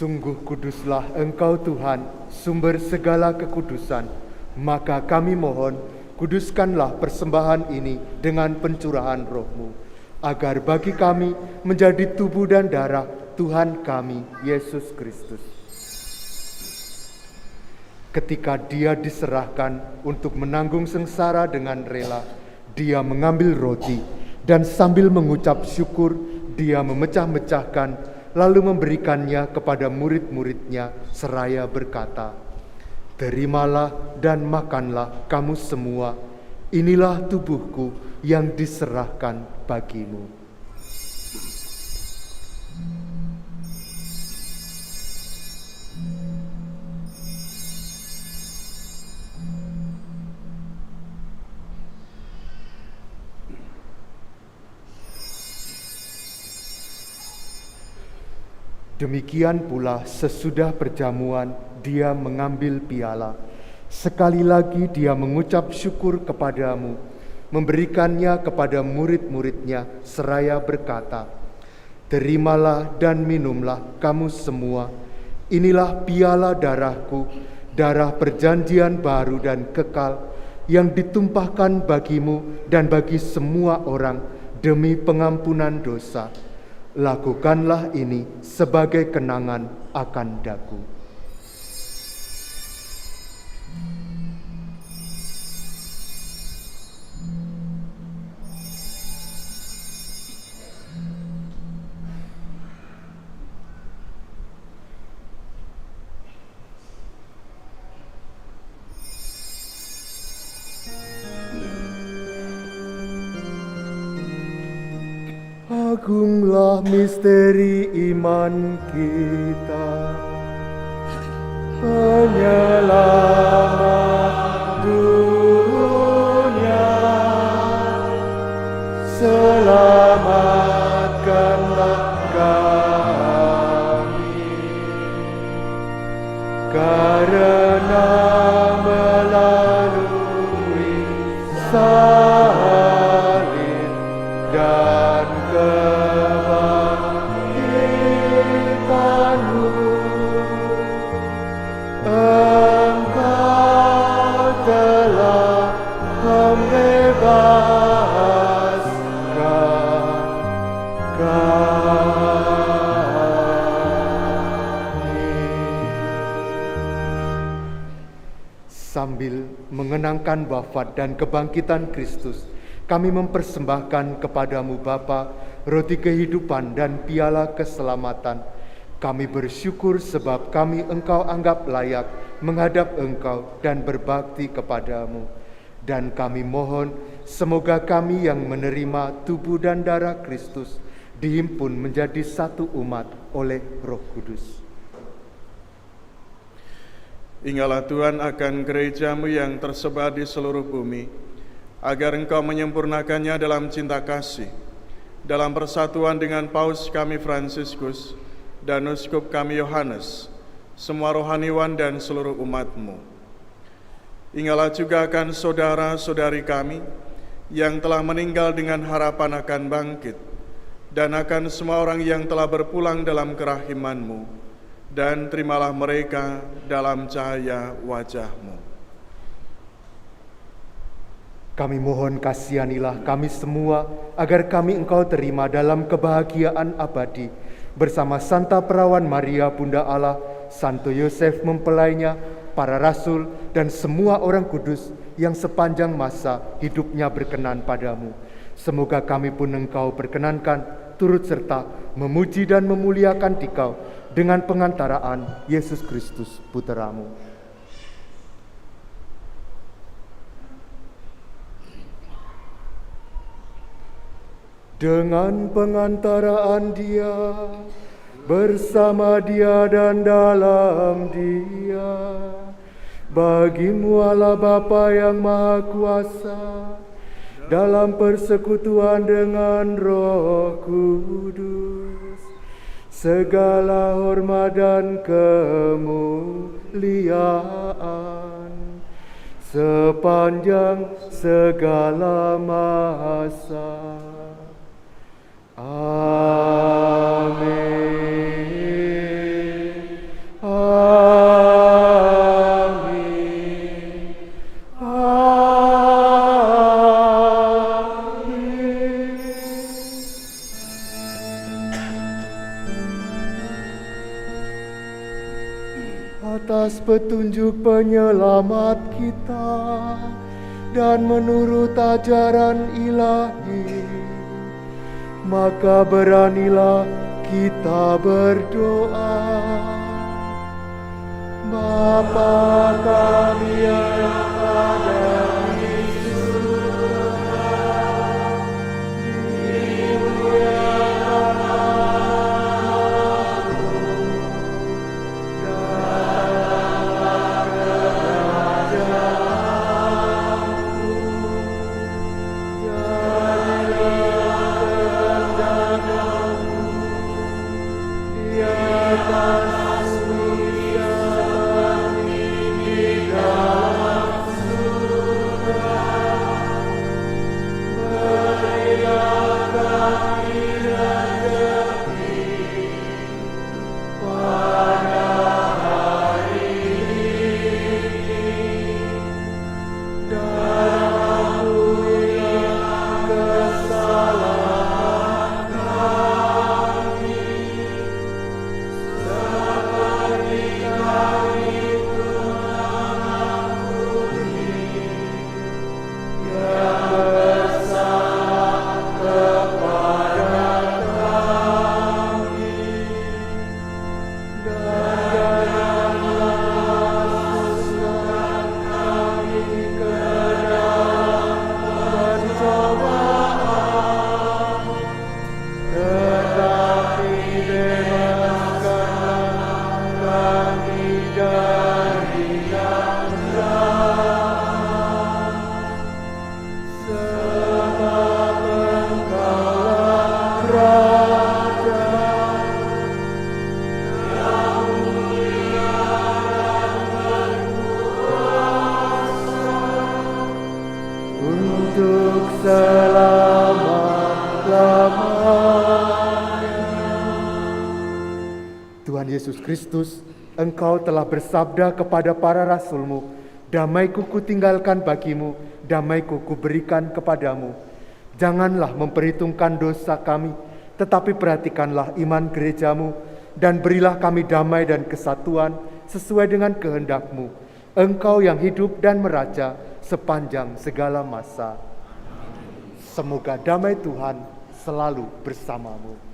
Sungguh kuduslah Engkau Tuhan, sumber segala kekudusan. Maka kami mohon, kuduskanlah persembahan ini dengan pencurahan Roh-Mu, agar bagi kami menjadi tubuh dan darah Tuhan kami, Yesus Kristus. Ketika Dia diserahkan untuk menanggung sengsara dengan rela, Dia mengambil roti, dan sambil mengucap syukur, Dia memecah-mecahkan, lalu memberikannya kepada murid-muridnya seraya berkata, "Terimalah dan makanlah kamu semua, inilah tubuhku yang diserahkan bagimu." Demikian pula sesudah perjamuan Dia mengambil piala. Sekali lagi Dia mengucap syukur kepadamu, memberikannya kepada murid-muridnya seraya berkata, "Terimalah dan minumlah kamu semua, inilah piala darahku, darah perjanjian baru dan kekal, yang ditumpahkan bagimu dan bagi semua orang demi pengampunan dosa. Lakukanlah ini sebagai kenangan akan daku. Agunglah misteri iman kita, penyelamat dunia. Selamatkanlah kami, karena melalui salib dan kebangkitan-Mu, Engkau telah membebaskan kami. Sambil mengenangkan wafat dan kebangkitan Kristus, kami mempersembahkan kepadamu Bapa, roti kehidupan dan piala keselamatan. Kami bersyukur sebab kami Engkau anggap layak menghadap Engkau dan berbakti kepadamu. Dan kami mohon semoga kami yang menerima tubuh dan darah Kristus dihimpun menjadi satu umat oleh Roh Kudus. Ingatlah Tuhan akan gereja-Mu yang tersebar di seluruh bumi, agar Engkau menyempurnakannya dalam cinta kasih, dalam persatuan dengan Paus kami Fransiskus dan Uskup kami Yohanes, semua rohaniwan dan seluruh umat-Mu. Ingatlah juga akan saudara-saudari kami yang telah meninggal dengan harapan akan bangkit, dan akan semua orang yang telah berpulang dalam kerahiman-Mu, dan terimalah mereka dalam cahaya wajah-Mu. Kami mohon kasihanilah kami semua, agar kami Engkau terima dalam kebahagiaan abadi, bersama Santa Perawan Maria Bunda Allah, Santo Yosef mempelainya, para rasul, dan semua orang kudus yang sepanjang masa hidupnya berkenan padamu. Semoga kami pun Engkau perkenankan turut serta memuji dan memuliakan Dikau dengan pengantaraan Yesus Kristus Putra-Mu. Dengan pengantaraan Dia, bersama Dia dan dalam Dia, bagi-Mu Allah Bapa yang Maha Kuasa, dalam persekutuan dengan Roh Kudus, segala hormat dan kemuliaan sepanjang segala masa. Amin. Amin. Amin. Atas petunjuk penyelamat kita dan menurut ajaran ilahi, maka beranilah kita berdoa. Bapa kami yang ada di surga, dimuliakan namamu, datanglah kerajaanmu, jadilah di atas bumi seperti di Yesus Kristus, Engkau telah bersabda kepada para rasul-Mu, damai-Ku kutinggalkan bagimu, damai-Ku kuberikan kepadamu. Janganlah memperhitungkan dosa kami, tetapi perhatikanlah iman gereja-Mu, dan berilah kami damai dan kesatuan sesuai dengan kehendak-Mu. Engkau yang hidup dan meraja sepanjang segala masa. Semoga damai Tuhan selalu bersamamu.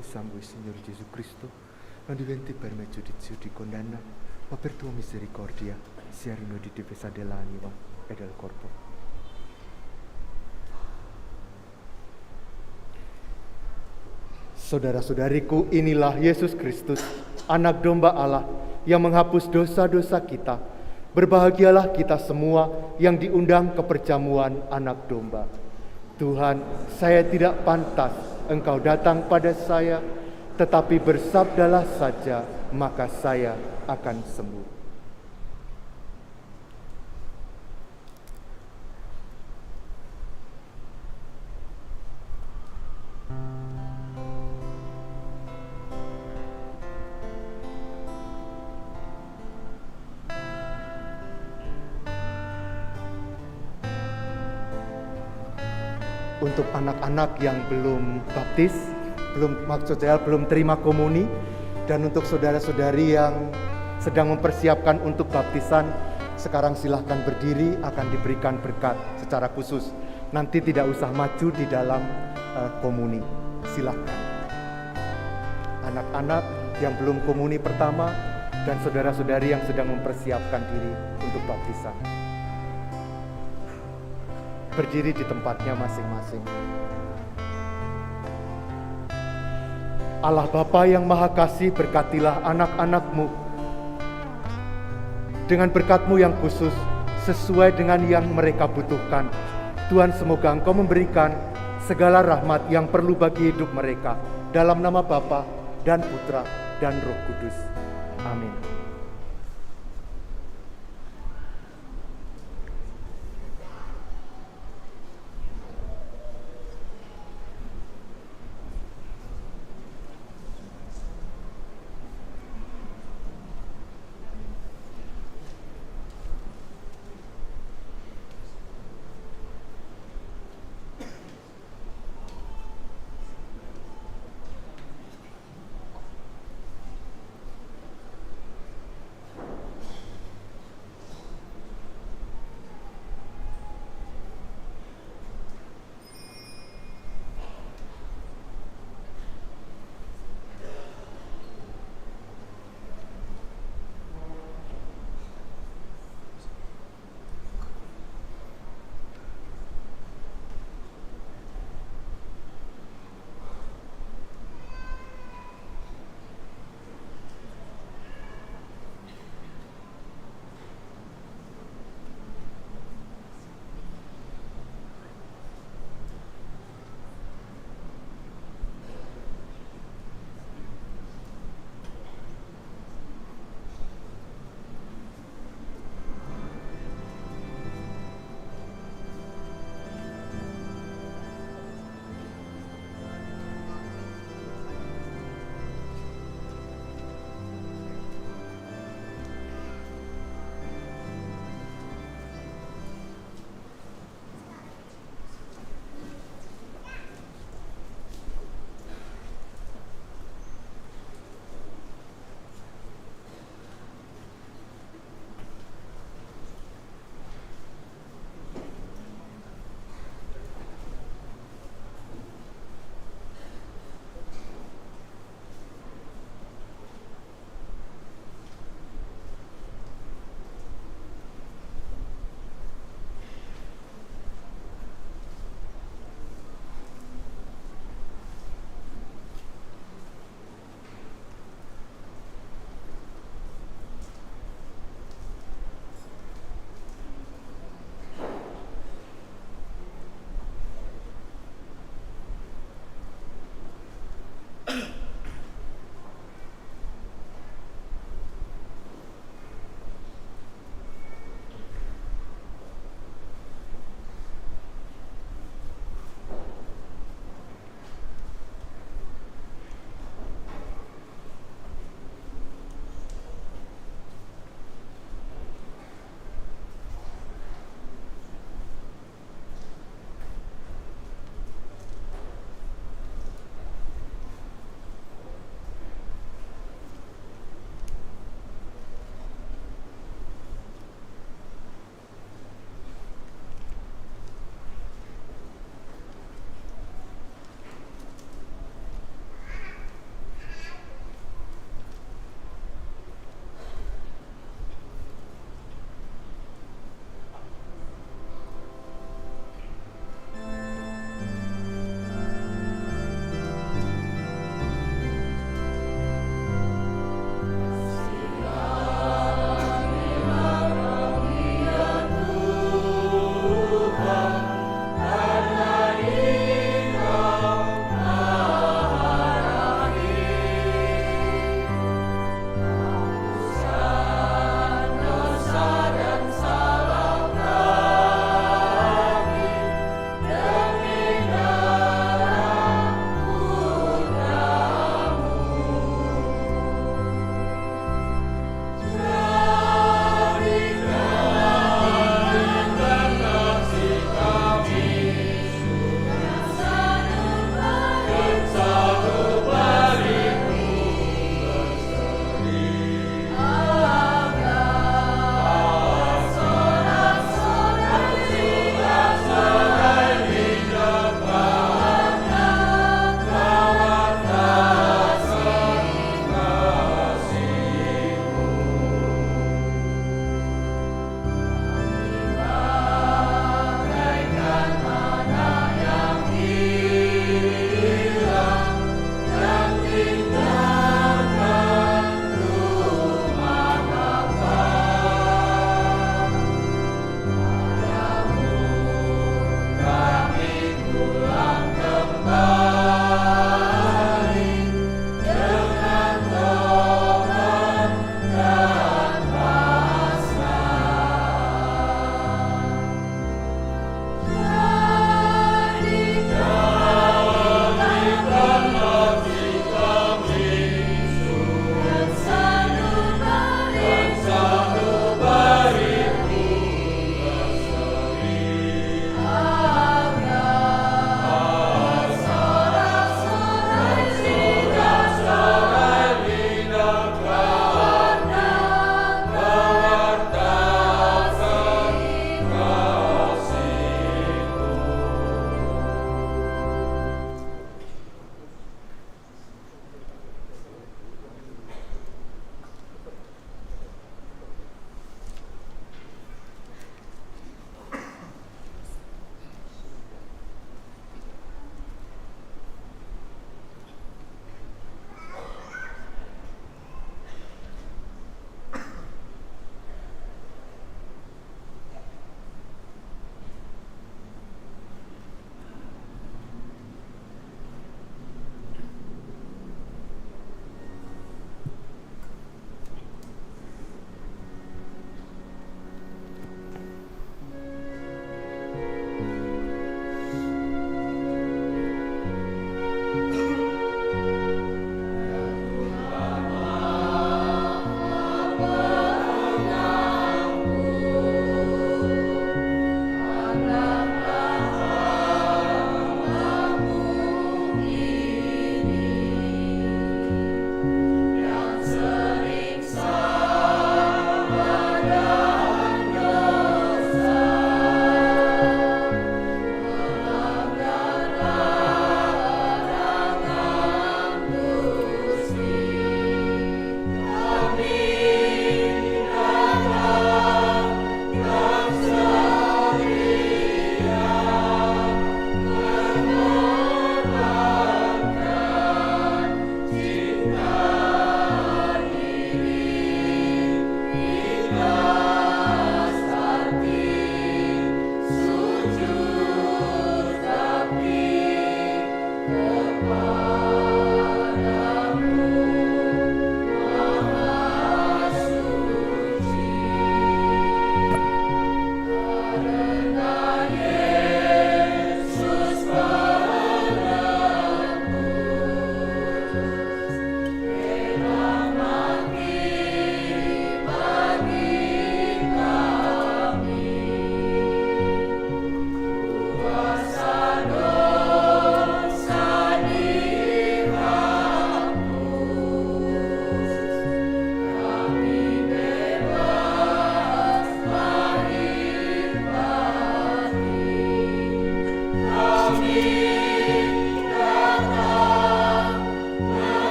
Sangue Signore Gesù Cristo, non diventi per me giudizio di condanna, ma per tua misericordia sia noi di difesa dell'anima e del corpo. Saudara-saudariku, inilah Yesus Kristus, anak domba Allah yang menghapus dosa-dosa kita. Berbahagialah kita semua yang diundang ke perjamuan anak domba. Tuhan, saya tidak pantas Engkau datang pada saya, tetapi bersabdalah saja, maka saya akan sembuh. Untuk anak-anak yang belum baptis, belum terima komuni, dan untuk saudara-saudari yang sedang mempersiapkan untuk baptisan, sekarang silahkan berdiri, akan diberikan berkat secara khusus. Nanti tidak usah maju di dalam komuni, silahkan. Anak-anak yang belum komuni pertama dan saudara-saudari yang sedang mempersiapkan diri untuk baptisan, berdiri di tempatnya masing-masing. Allah Bapa yang Maha Kasih, berkatilah anak-anak-Mu dengan berkat-Mu yang khusus sesuai dengan yang mereka butuhkan. Tuhan, semoga Engkau memberikan segala rahmat yang perlu bagi hidup mereka. Dalam nama Bapa dan Putra dan Roh Kudus. Amin.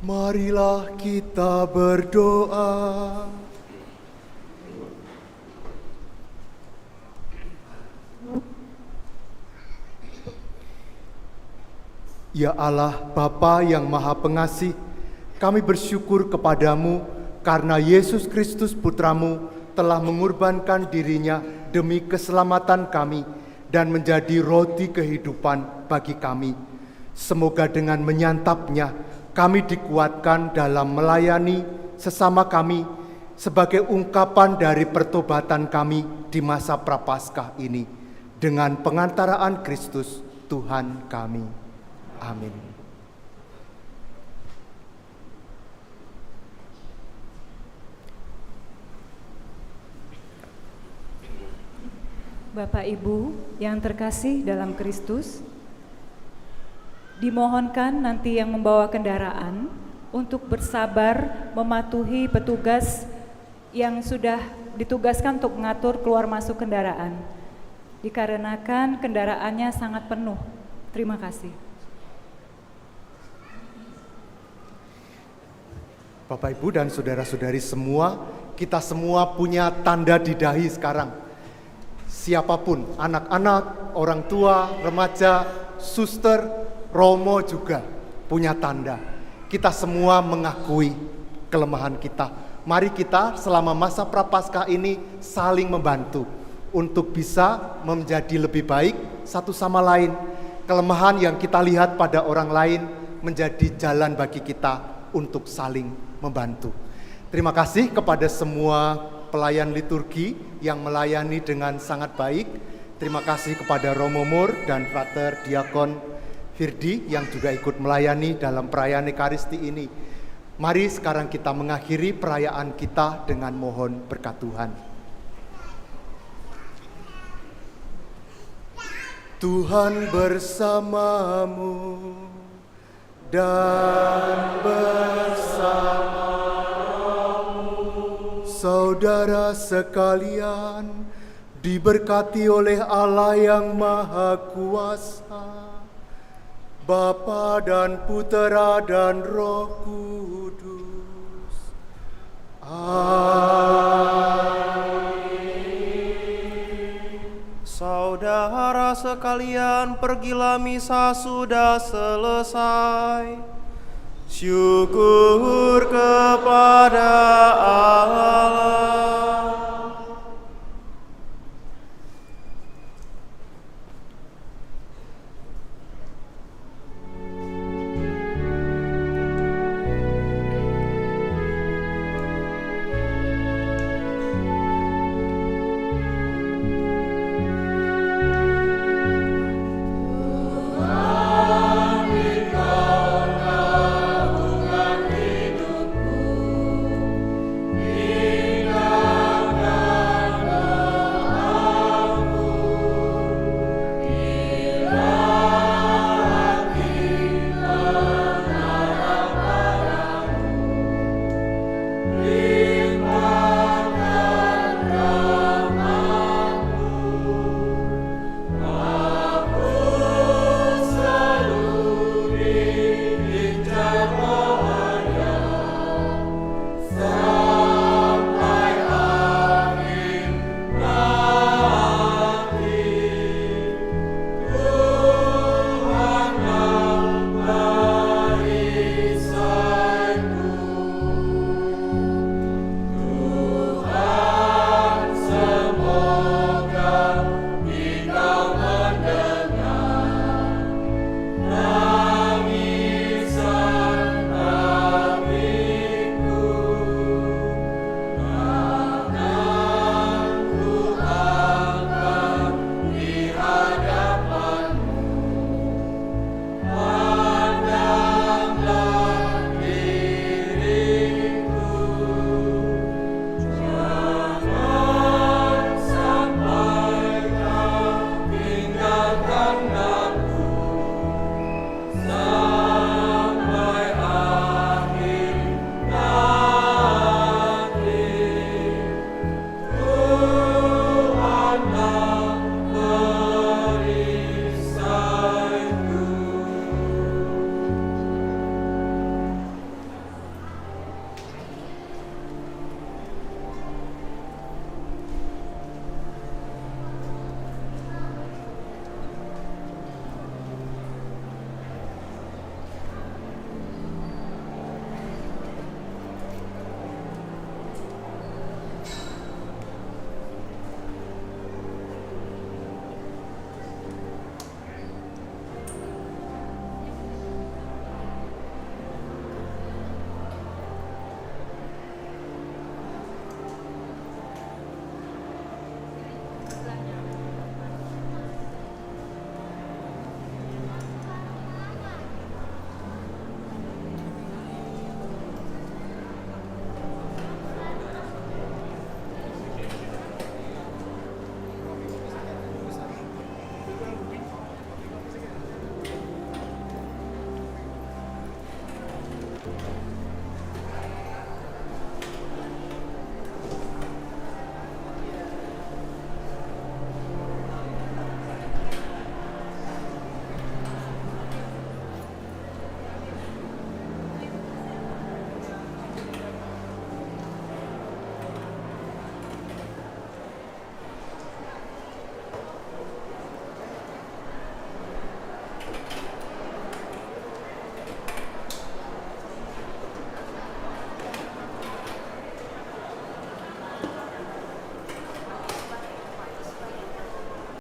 Marilah kita berdoa. Ya Allah, Bapa yang Maha Pengasih, kami bersyukur kepadamu karena Yesus Kristus Putramu telah mengorbankan dirinya demi keselamatan kami dan menjadi roti kehidupan bagi kami. Semoga dengan menyantapnya, kami dikuatkan dalam melayani sesama kami sebagai ungkapan dari pertobatan kami di masa Prapaskah ini dengan pengantaraan Kristus Tuhan kami. Amin. Bapak Ibu yang terkasih dalam Kristus, dimohonkan nanti yang membawa kendaraan untuk bersabar mematuhi petugas yang sudah ditugaskan untuk mengatur keluar masuk kendaraan, dikarenakan kendaraannya sangat penuh. Terima kasih. Bapak, Ibu, dan saudara-saudari semua, kita semua punya tanda di dahi sekarang. Siapapun, anak-anak, orang tua, remaja, suster, romo juga punya tanda. Kita semua mengakui kelemahan kita. Mari kita selama masa Prapaskah ini saling membantu untuk bisa menjadi lebih baik satu sama lain. Kelemahan yang kita lihat pada orang lain menjadi jalan bagi kita untuk saling membantu. Terima kasih kepada semua pelayan liturgi yang melayani dengan sangat baik. Terima kasih kepada Romo Mur dan Frater Diakon Firdi yang juga ikut melayani dalam perayaan Ekaristi ini. Mari sekarang kita mengakhiri perayaan kita dengan mohon berkat Tuhan. Tuhan bersamamu dan bersamamu. Saudara sekalian, diberkati oleh Allah yang Maha Kuasa, Bapa dan Putera dan Roh Kudus. Amin. Saudara sekalian, pergilah misa sudah selesai. Syukur kepada Allah.